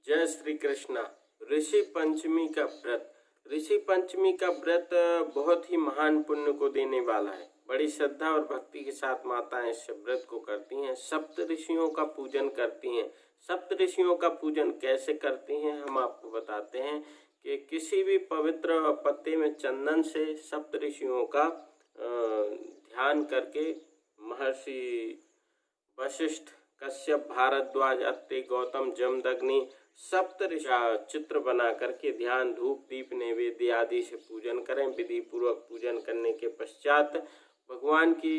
जय श्री कृष्णा। ऋषि पंचमी का व्रत। ऋषि पंचमी का व्रत बहुत ही महान पुण्य को देने वाला है। बड़ी श्रद्धा और भक्ति के साथ माताएं इस व्रत को करती हैं। सप्त ऋषियों का पूजन करती हैं। सप्त ऋषियों का पूजन कैसे करती हैं हम आपको बताते हैं कि किसी भी पवित्र पत्ते में चंदन से सप्त ऋषियों का ध्यान करके महर्षि वशिष्ठ, कश्यप, भारद्वाज, अत्रि, गौतम, जमदग्नि सप्त ऋषि चित्र बना करके ध्यान, धूप, दीप, नैवेद्य आदि से पूजन करें। विधि पूर्वक पूजन करने के पश्चात भगवान की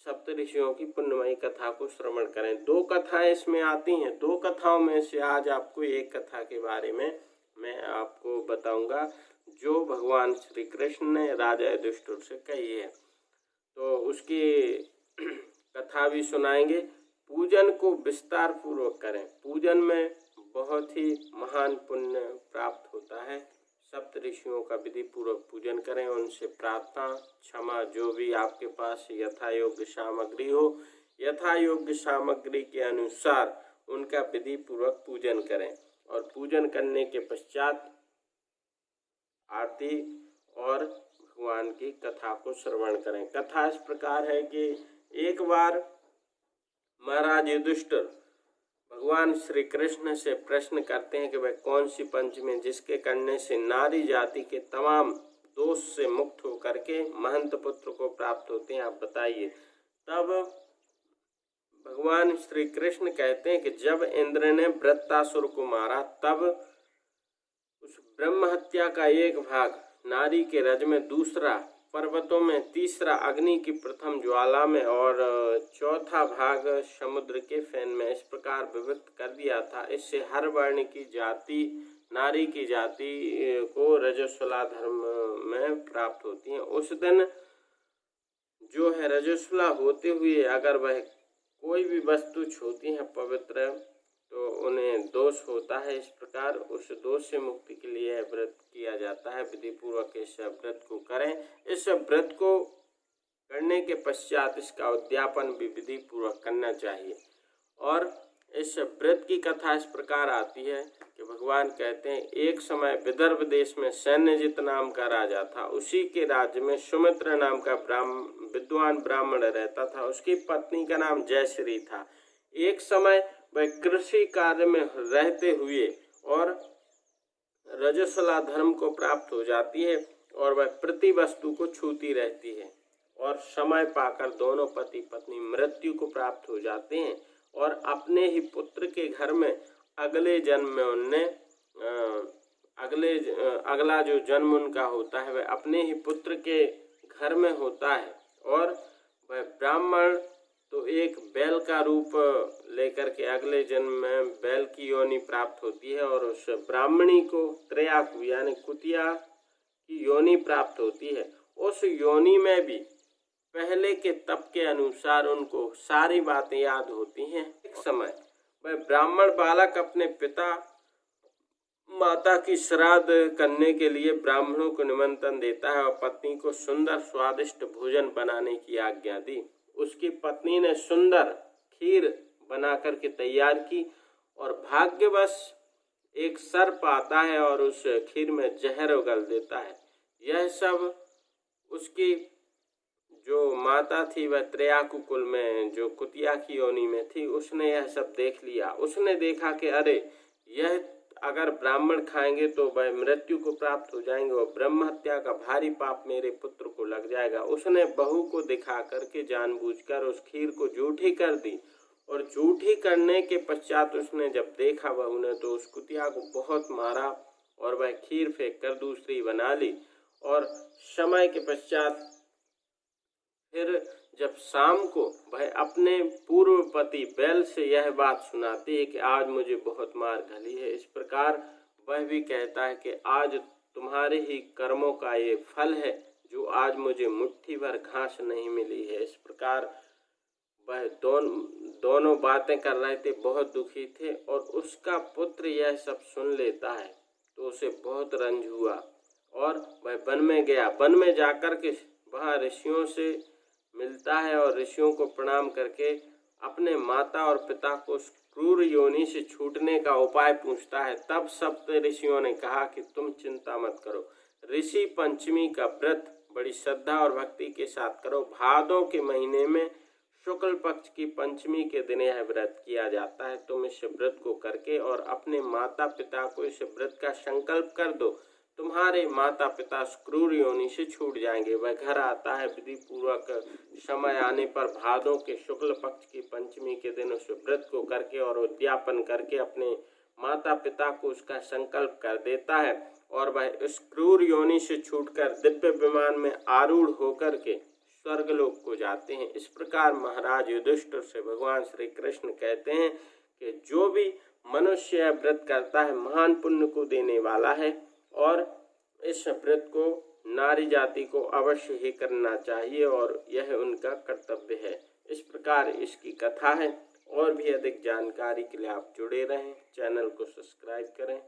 सप्त ऋषियों की पुण्यमयी कथा को श्रवण करें। 2 कथाएं इसमें आती हैं। 2 कथाओं में से आज आपको एक कथा के बारे में मैं आपको बताऊंगा जो भगवान श्री कृष्ण ने राजा युधिष्ठिर से कही है, तो उसकी कथा भी सुनाएंगे। पूजन को विस्तार पूर्वक करें। पूजन में बहुत ही महान पुण्य प्राप्त होता है। सप्त ऋषियों का विधि पूर्वक पूजन करें। उनसे प्रार्थना, क्षमा, जो भी आपके पास यथा योग्य सामग्री हो, यथा योग्य सामग्री के अनुसार उनका विधि पूर्वक पूजन करें और पूजन करने के पश्चात आरती और भगवान की कथा को श्रवण करें। कथा इस प्रकार है कि एक बार महाराज युधिष्ठिर भगवान श्री कृष्ण से प्रश्न करते हैं कि वह कौन सी पंचमी जिसके करने से नारी जाति के तमाम दोष से मुक्त होकर के महंत पुत्र को प्राप्त होते हैं, आप बताइए। तब भगवान श्री कृष्ण कहते हैं कि जब इंद्र ने वृत्तासुर को मारा तब उस ब्रह्म हत्या का एक भाग नारी के रज में, दूसरा पर्वतों में, तीसरा अग्नि की प्रथम ज्वाला में और चौथा भाग समुद्र के फैन में इस प्रकार विभक्त कर दिया था। इससे हर वर्ण की जाति, नारी की जाति को रजस्वला धर्म में प्राप्त होती है। उस दिन जो है रजस्वला होते हुए अगर वह कोई भी वस्तु छूती है पवित्र, तो उन्हें दोष होता है। इस प्रकार उस दोष से मुक्ति के लिए व्रत किया जाता है। विधि पूर्वक इस व्रत को करें। इस व्रत को करने के पश्चात इसका उद्यापन भी विधि पूर्वक करना चाहिए। और इस व्रत की कथा इस प्रकार आती है कि भगवान कहते हैं एक समय विदर्भ देश में सैन्यजित नाम का राजा था। उसी के राज्य में सुमित्र नाम का विद्वान ब्राह्मण रहता था। उसकी पत्नी का नाम जयश्री था। एक समय वह कृषि कार्य में रहते हुए और रजस्वला धर्म को प्राप्त हो जाती है और वह प्रति वस्तु को छूती रहती है और समय पाकर दोनों पति पत्नी मृत्यु को प्राप्त हो जाते हैं और अपने ही पुत्र के घर में अगले जन्म में उनने अगला जो जन्म उनका होता है वह अपने ही पुत्र के घर में होता है और वह ब्राह्मण तो एक बैल का रूप लेकर के अगले जन्म में बैल की योनि प्राप्त होती है और उस ब्राह्मणी को त्रयाकु यानी कुतिया की योनि प्राप्त होती है। उस योनि में भी पहले के तप के अनुसार उनको सारी बातें याद होती हैं। एक समय वह ब्राह्मण बालक अपने पिता माता की श्राद्ध करने के लिए ब्राह्मणों को निमंत्रण देता है और पत्नी को सुंदर स्वादिष्ट भोजन बनाने की आज्ञा दी। उसकी पत्नी ने सुंदर खीर बना करके तैयार की और भाग्यवश एक सर्प आता है और उस खीर में जहर उगल देता है। यह सब उसकी जो माता थी वह त्रयाकु कुल में जो कुतिया की योनि में थी, उसने यह सब देख लिया। उसने देखा कि अरे यह अगर ब्राह्मण खाएंगे तो वह मृत्यु को प्राप्त हो जाएंगे और ब्रह्म हत्या का भारी पाप मेरे पुत्र को लग जाएगा। उसने बहू को दिखा करके जानबूझकर उस खीर को जूठी कर दी और जूठी करने के पश्चात उसने जब देखा बहू ने तो उस कुतिया को बहुत मारा और वह खीर फेंक कर दूसरी बना ली। और समय के पश्चात फिर जब शाम को वह अपने पूर्व पति बैल से यह बात सुनाती है कि आज मुझे बहुत मार घली है, इस प्रकार वह भी कहता है कि आज तुम्हारे ही कर्मों का ये फल है जो आज मुझे मुट्ठी भर घास नहीं मिली है। इस प्रकार वह दोनों बातें कर रहे थे, बहुत दुखी थे और उसका पुत्र यह सब सुन लेता है तो उसे बहुत रंज हुआ और वह वन में गया। वन में जाकर के वहाँ ऋषियों से मिलता है और ऋषियों को प्रणाम करके अपने माता और पिता को क्रूर योनि से छूटने का उपाय पूछता है। तब सप्त ऋषियों ने कहा कि तुम चिंता मत करो, ऋषि पंचमी का व्रत बड़ी श्रद्धा और भक्ति के साथ करो। भादों के महीने में शुक्ल पक्ष की पंचमी के दिन यह व्रत किया जाता है। तुम इस व्रत को करके और अपने माता पिता को इस व्रत का संकल्प कर दो, तुम्हारे माता पिता क्रूर योनि से छूट जाएंगे। वह घर आता है विधि पूर्वक, समय आने पर भादों के शुक्ल पक्ष की पंचमी के दिन उस व्रत को करके और उद्यापन करके अपने माता पिता को उसका संकल्प कर देता है और वह इस क्रूर योनि से छूटकर दिव्य विमान में आरूढ़ होकर के स्वर्गलोक को जाते हैं। इस प्रकार महाराज युधिष्ठिर से भगवान श्री कृष्ण कहते हैं कि जो भी मनुष्य यह व्रत करता है महान पुण्य को देने वाला है और इस व्रत को नारी जाति को अवश्य ही करना चाहिए और यह उनका कर्तव्य है। इस प्रकार इसकी कथा है। और भी अधिक जानकारी के लिए आप जुड़े रहें, चैनल को सब्सक्राइब करें।